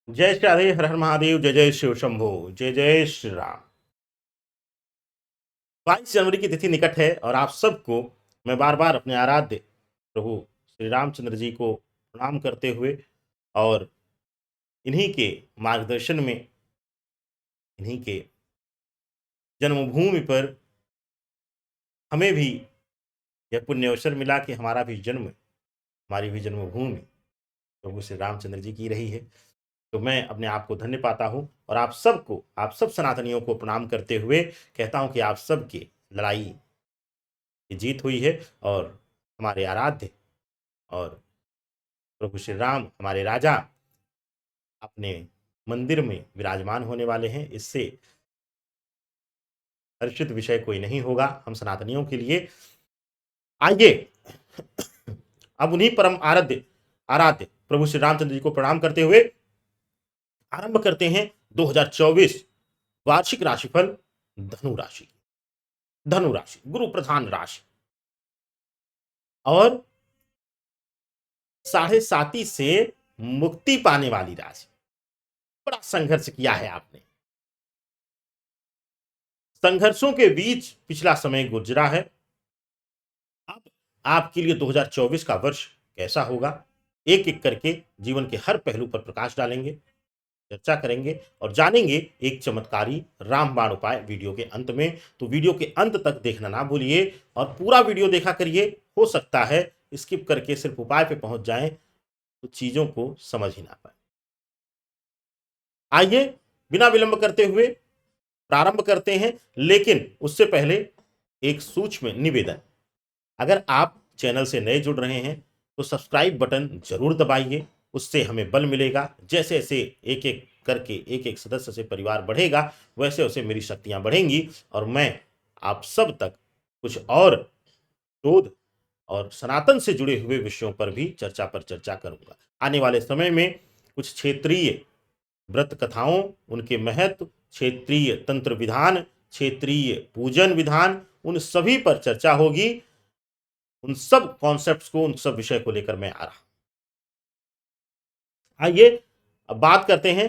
जय श्री राधे, हर हर महादेव, जय जय शिव शंभो, जय जय श्री राम। 22 जनवरी की तिथि निकट है और आप सबको मैं बार बार अपने आराध्य प्रभु श्री रामचंद्र जी को प्रणाम करते हुए और इन्हीं के मार्गदर्शन में, इन्हीं के जन्मभूमि पर हमें भी यह पुण्य अवसर मिला कि हमारा भी जन्म, हमारी भी जन्मभूमि प्रभु श्री रामचंद्र जी की रही है। तो मैं अपने आप को धन्य पाता हूँ और आप सबको, आप सब सनातनियों को प्रणाम करते हुए कहता हूँ कि आप सबकी लड़ाई की जीत हुई है और हमारे आराध्य और प्रभु श्री राम, हमारे राजा, अपने मंदिर में विराजमान होने वाले हैं। इससे हर्षित विषय कोई नहीं होगा हम सनातनियों के लिए। आइए अब उन्हीं परम आराध्य आराध्य प्रभु श्री रामचंद्र जी को प्रणाम करते हुए आरंभ करते हैं 2024 वार्षिक राशिफल। धनु राशि, धनु राशि गुरु प्रधान राशि और साढ़े साती से मुक्ति पाने वाली राशि। बड़ा संघर्ष किया है आपने, संघर्षों के बीच पिछला समय गुजरा है। अब आपके लिए 2024 का वर्ष कैसा होगा, एक एक करके जीवन के हर पहलू पर प्रकाश डालेंगे, चर्चा करेंगे और जानेंगे एक चमत्कारी रामबाण उपाय वीडियो के अंत में। तो वीडियो के अंत तक देखना ना भूलिए और पूरा वीडियो देखा करिए। हो सकता है स्किप करके सिर्फ उपाय पे पहुंच जाएं तो चीजों को समझ ही ना पाए। आइए बिना विलंब करते हुए प्रारंभ करते हैं, लेकिन उससे पहले एक सूक्ष्म निवेदन। अगर आप चैनल से नए जुड़ रहे हैं तो सब्सक्राइब बटन जरूर दबाइए, उससे हमें बल मिलेगा। जैसे जैसे एक एक करके एक एक सदस्य से परिवार बढ़ेगा वैसे वैसे मेरी शक्तियां बढ़ेंगी और मैं आप सब तक कुछ और शोध और सनातन से जुड़े हुए विषयों पर भी चर्चा पर चर्चा करूंगा। आने वाले समय में कुछ क्षेत्रीय व्रत कथाओं, उनके महत्व, क्षेत्रीय तंत्र विधान, क्षेत्रीय पूजन विधान, उन सभी पर चर्चा होगी। उन सब कॉन्सेप्ट्स को, उन सब विषय को लेकर मैं आ रहा। आइए अब बात करते हैं,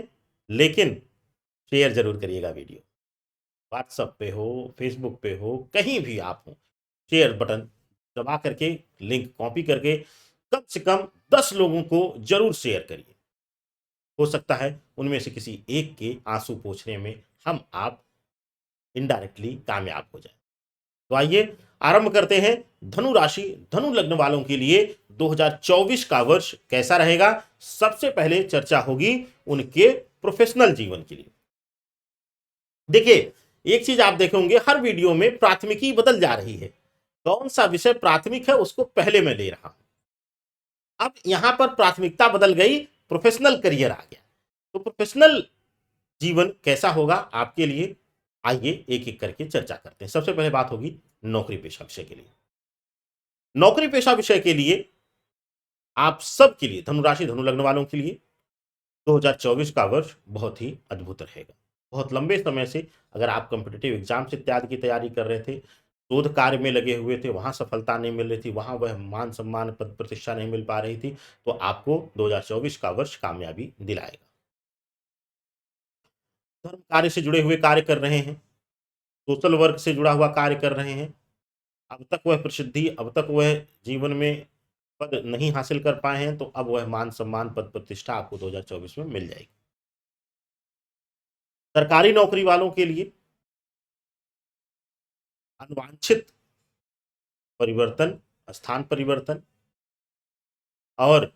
लेकिन शेयर जरूर करिएगा वीडियो। व्हाट्सएप पे हो, फेसबुक पे हो, कहीं भी आप हो, शेयर बटन दबा करके लिंक कॉपी करके कम से कम 10 लोगों को जरूर शेयर करिए। हो सकता है उनमें से किसी एक के आंसू पोंछने में हम आप इनडायरेक्टली कामयाब हो जाए। तो आइए आरंभ करते हैं। धनु राशि, धनु लग्न वालों के लिए 2024 का वर्ष कैसा रहेगा। सबसे पहले चर्चा होगी उनके प्रोफेशनल जीवन के लिए। देखिए, एक चीज आप देखेंगे हर वीडियो में प्राथमिकी बदल जा रही है। कौन सा विषय प्राथमिक है उसको पहले मैं ले रहा हूं। अब यहां पर प्राथमिकता बदल गई, प्रोफेशनल करियर आ गया। तो प्रोफेशनल जीवन कैसा होगा आपके लिए, आइए एक एक करके चर्चा करते हैं। सबसे पहले बात होगी नौकरी पेशा विषय के लिए। नौकरी पेशा विषय के लिए आप सब के लिए, धनुराशि धनु लग्न वालों के लिए 2024 का वर्ष बहुत ही अद्भुत रहेगा। बहुत लंबे समय से अगर आप कॉम्पिटिटिव एग्जाम्स इत्यादि की तैयारी कर रहे थे, शोध कार्य में लगे हुए थे, वहां सफलता नहीं मिल रही थी, वहां वह मान सम्मान पद प्रतिष्ठा नहीं मिल पा रही थी, तो आपको 2024 का वर्ष कामयाबी दिलाएगा। धर्म कार्य से जुड़े हुए कार्य कर रहे हैं, सोशल वर्क से जुड़ा हुआ कार्य कर रहे हैं, अब तक वह प्रसिद्धि, अब तक वह जीवन में पद नहीं हासिल कर पाए हैं, तो अब वह मान सम्मान पद प्रतिष्ठा आपको 2024 में मिल जाएगी। सरकारी नौकरी वालों के लिए अनवांछित परिवर्तन, स्थान परिवर्तन और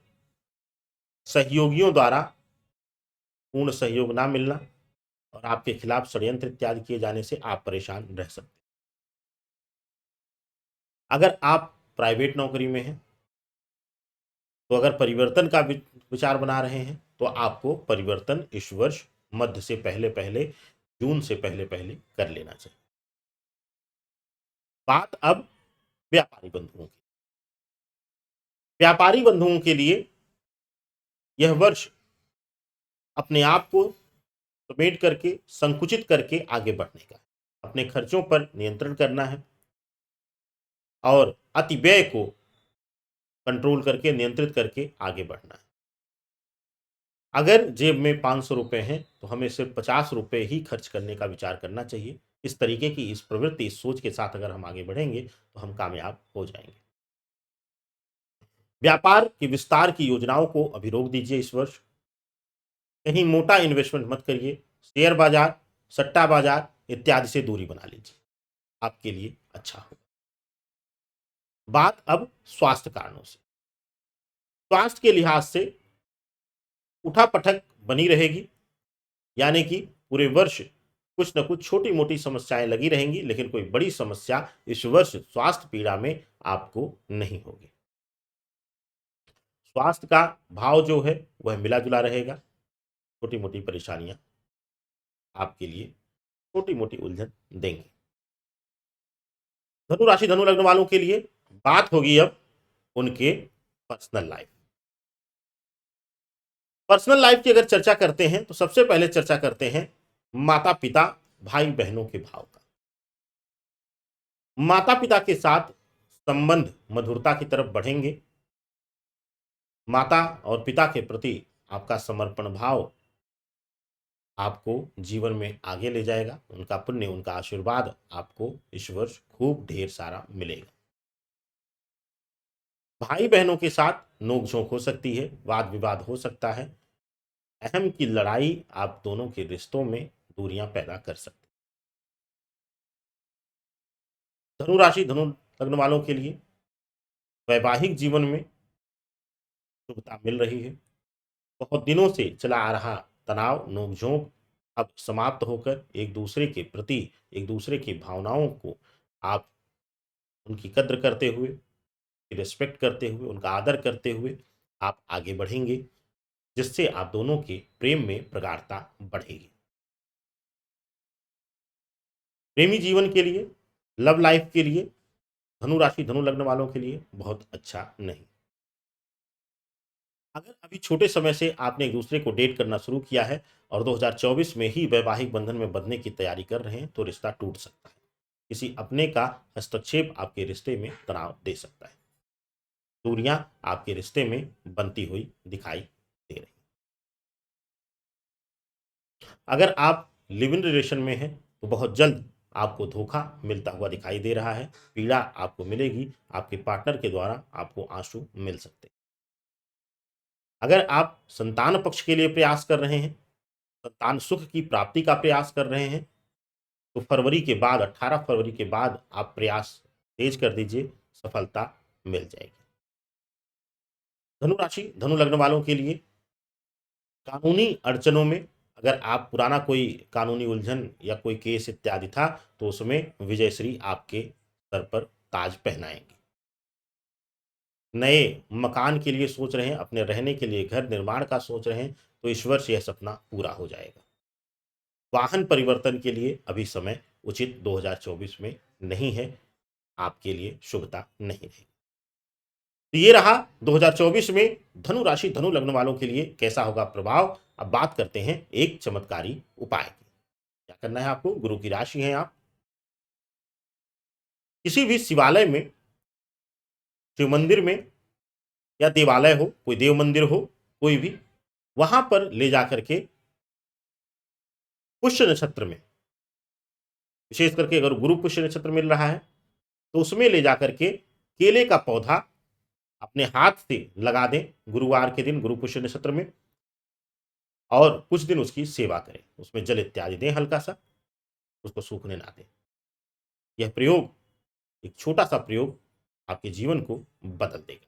सहयोगियों द्वारा पूर्ण सहयोग ना मिलना और आपके खिलाफ षड्यंत्र इत्यादि किए जाने से आप परेशान रह सकते हैं। अगर आप प्राइवेट नौकरी में हैं तो अगर परिवर्तन का विचार बना रहे हैं तो आपको परिवर्तन इस वर्ष मध्य से पहले पहले, जून से पहले पहले कर लेना चाहिए। बात अब व्यापारी बंधुओं की। व्यापारी बंधुओं के लिए यह वर्ष अपने आप को समेट करके, संकुचित करके आगे बढ़ने का, अपने खर्चों पर नियंत्रण करना है और अति व्यय को कंट्रोल करके, नियंत्रित करके आगे बढ़ना है। अगर जेब में 500 रुपये हैं तो हमें सिर्फ 50 रुपये ही खर्च करने का विचार करना चाहिए। इस तरीके की इस प्रवृत्ति, इस सोच के साथ अगर हम आगे बढ़ेंगे तो हम कामयाब हो जाएंगे। व्यापार के विस्तार की योजनाओं को अभी रोक दीजिए इस वर्ष। कहीं मोटा इन्वेस्टमेंट मत करिए। शेयर बाजार, सट्टा बाजार इत्यादि से दूरी बना लीजिए, आपके लिए अच्छा होगा। बात अब स्वास्थ्य कारणों से। स्वास्थ्य के लिहाज से उठापटक बनी रहेगी, यानी कि पूरे वर्ष कुछ न कुछ छोटी मोटी समस्याएं लगी रहेंगी, लेकिन कोई बड़ी समस्या इस वर्ष स्वास्थ्य पीड़ा में आपको नहीं होगी। स्वास्थ्य का भाव जो है वह मिला जुला रहेगा। छोटी मोटी परेशानियां आपके लिए छोटी मोटी उलझन देंगे। धनु राशि धनु लग्न वालों के लिए बात होगी अब उनके पर्सनल लाइफ। पर्सनल लाइफ की अगर चर्चा करते हैं तो सबसे पहले चर्चा करते हैं माता पिता भाई बहनों के भाव का। माता पिता के साथ संबंध मधुरता की तरफ बढ़ेंगे। माता और पिता के प्रति आपका समर्पण भाव आपको जीवन में आगे ले जाएगा। उनका पुण्य, उनका आशीर्वाद आपको इस वर्ष खूब ढेर सारा मिलेगा। भाई बहनों के साथ नोकझोंक हो सकती है, वाद विवाद हो सकता है। अहम की लड़ाई आप दोनों के रिश्तों में दूरियां पैदा कर सकती है। धनु राशि धनु लग्न वालों के लिए वैवाहिक जीवन में शुभता मिल रही है। बहुत दिनों से चला आ रहा तनाव, नोकझोंक अब समाप्त होकर एक दूसरे के प्रति, एक दूसरे की भावनाओं को आप उनकी कद्र करते हुए, रिस्पेक्ट करते हुए, उनका आदर करते हुए आप आगे बढ़ेंगे, जिससे आप दोनों के प्रेम में प्रगाढ़ता बढ़ेगी। प्रेमी जीवन के लिए, लव लाइफ के लिए धनु राशि धनु लग्न वालों के लिए बहुत अच्छा नहीं। अगर अभी छोटे समय से आपने एक दूसरे को डेट करना शुरू किया है और 2024 में ही वैवाहिक बंधन में बंधने की तैयारी कर रहे हैं तो रिश्ता टूट सकता है। किसी अपने का हस्तक्षेप आपके रिश्ते में तनाव दे सकता है। दूरियां आपके रिश्ते में बनती हुई दिखाई दे रही। अगर आप लिव इन रिलेशन में हैं तो बहुत जल्द आपको धोखा मिलता हुआ दिखाई दे रहा है। पीड़ा आपको मिलेगी, आपके पार्टनर के द्वारा आपको आंसू मिल सकते हैं। अगर आप संतान पक्ष के लिए प्रयास कर रहे हैं, संतान सुख की प्राप्ति का प्रयास कर रहे हैं, तो फरवरी के बाद, 18 फरवरी के बाद आप प्रयास तेज कर दीजिए, सफलता मिल जाएगी। धनु राशि धनु लग्न वालों के लिए कानूनी अड़चनों में, अगर आप पुराना कोई कानूनी उलझन या कोई केस इत्यादि था तो उसमें विजयश्री आपके सर पर ताज पहनाएंगे। नए मकान के लिए सोच रहे हैं, अपने रहने के लिए घर निर्माण का सोच रहे हैं तो इस वर्ष यह सपना पूरा हो जाएगा। वाहन परिवर्तन के लिए अभी समय उचित 2024 में नहीं है, आपके लिए शुभता नहीं रहेगी। तो ये रहा 2024 में धनु राशि धनु लग्न वालों के लिए कैसा होगा प्रभाव। अब बात करते हैं एक चमत्कारी उपाय की। क्या करना है आपको? गुरु की राशि है आप, किसी भी शिवालय में, शिव मंदिर में या देवालय हो, कोई देव मंदिर हो, कोई भी, वहां पर ले जाकर के पुष्य नक्षत्र में, विशेष करके अगर गुरु पुष्य नक्षत्र मिल रहा है तो उसमें ले जाकर के केले का पौधा अपने हाथ से लगा दें गुरुवार के दिन, गुरु पुष्य नक्षत्र में, और कुछ दिन उसकी सेवा करें, उसमें जल इत्यादि दें, हल्का सा, उसको सूखने ना दें। यह प्रयोग, एक छोटा सा प्रयोग आपके जीवन को बदल देगा।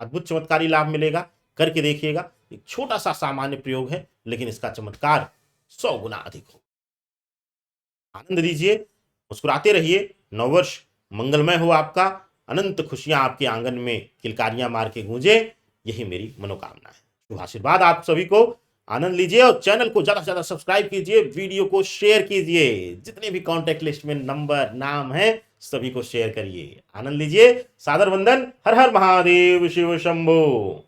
अद्भुत चमत्कारी लाभ मिलेगा, करके देखिएगा। एक छोटा सा सामान्य प्रयोग है लेकिन इसका चमत्कार 100 गुना अधिक हो। आनंद लीजिए, मुस्कुराते रहिए। नववर्ष मंगलमय हो आपका, अनंत खुशियां आपके आंगन में किलकारियां मार के गूंजे, यही मेरी मनोकामना है। शुभ आशीर्वाद आप सभी को। आनंद लीजिए और चैनल को ज्यादा से ज्यादा सब्सक्राइब कीजिए, वीडियो को शेयर कीजिए, जितने भी कॉन्टैक्ट लिस्ट में नंबर नाम है सभी को शेयर करिए। आनंद लीजिए, सादर वंदन, हर हर महादेव, शिव शंभो।